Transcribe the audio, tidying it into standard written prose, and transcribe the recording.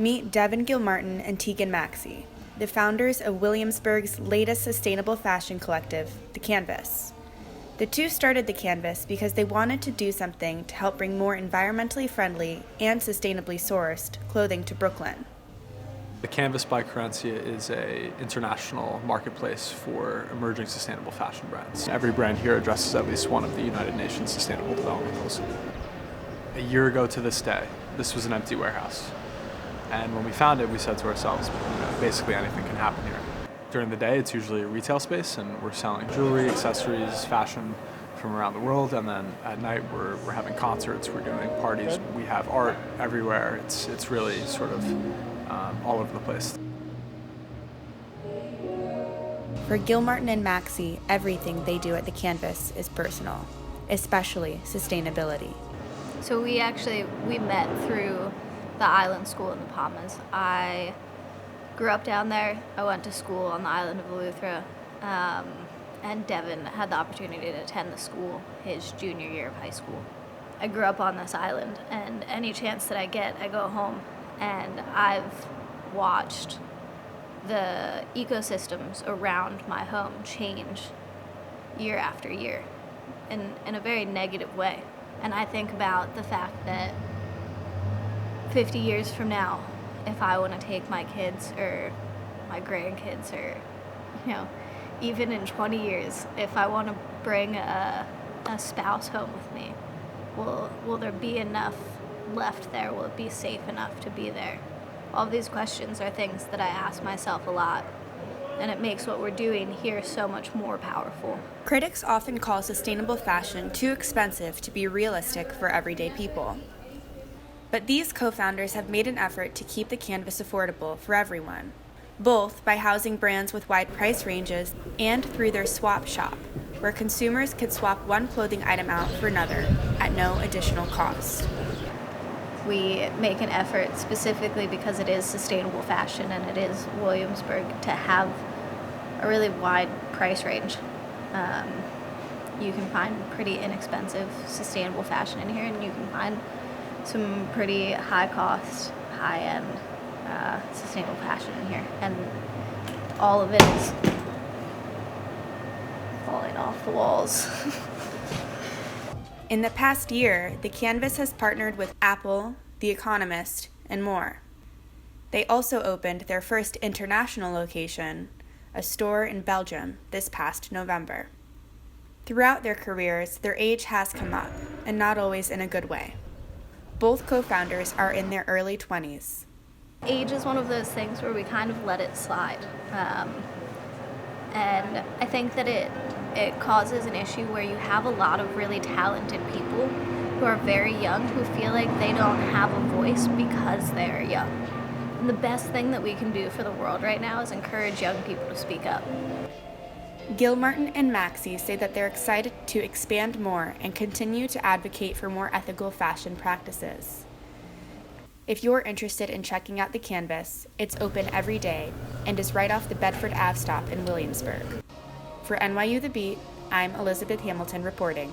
Meet Devin Gilmartin and Tegan Maxey, the founders of Williamsburg's latest sustainable fashion collective, The Canvas. The two started The Canvas because they wanted to do something to help bring more environmentally friendly and sustainably sourced clothing to Brooklyn. The Canvas by Carencia is an international marketplace for emerging sustainable fashion brands. Every brand here addresses at least one of the United Nations Sustainable Development Goals. A year ago to this day, this was an empty warehouse. And when we found it, we said to ourselves, basically anything can happen here. During the day, it's usually a retail space, and we're selling jewelry, accessories, fashion from around the world. And then at night, we're having concerts, we're doing parties. We have art everywhere. It's really sort of all over the place. For Gilmartin and Maxey, everything they do at The Canvas is personal, especially sustainability. So we met through the island school in the Bahamas. I grew up down there. I went to school on the island of Eleuthera, and Devin had the opportunity to attend the school his junior year of high school. I grew up on this island, and any chance that I get, I go home, and I've watched the ecosystems around my home change year after year in a very negative way. And I think about the fact that 50 years from now, if I want to take my kids or my grandkids, or even in 20 years, if I want to bring a spouse home with me, will there be enough left there? Will it be safe enough to be there? All these questions are things that I ask myself a lot, and it makes what we're doing here so much more powerful. Critics often call sustainable fashion too expensive to be realistic for everyday people. But these co-founders have made an effort to keep The Canvas affordable for everyone, both by housing brands with wide price ranges and through their swap shop, where consumers could swap one clothing item out for another at no additional cost. We make an effort specifically because it is sustainable fashion and it is Williamsburg to have a really wide price range. You can find pretty inexpensive sustainable fashion in here, and you can find some pretty high-cost, high-end sustainable fashion in here, and all of it is falling off the walls. In the past year, The Canvas has partnered with Apple, The Economist, and more. They also opened their first international location, a store in Belgium, this past November. Throughout their careers, their age has come up, and not always in a good way. Both co-founders are in their early 20s. Age is one of those things where we kind of let it slide. And I think that it causes an issue where you have a lot of really talented people who are very young who feel like they don't have a voice because they're young. And the best thing that we can do for the world right now is encourage young people to speak up. Gilmartin and Maxey say that they're excited to expand more and continue to advocate for more ethical fashion practices. If you're interested in checking out The Canvas, it's open every day and is right off the Bedford Ave stop in Williamsburg. For NYU The Beat, I'm Elizabeth Hamilton reporting.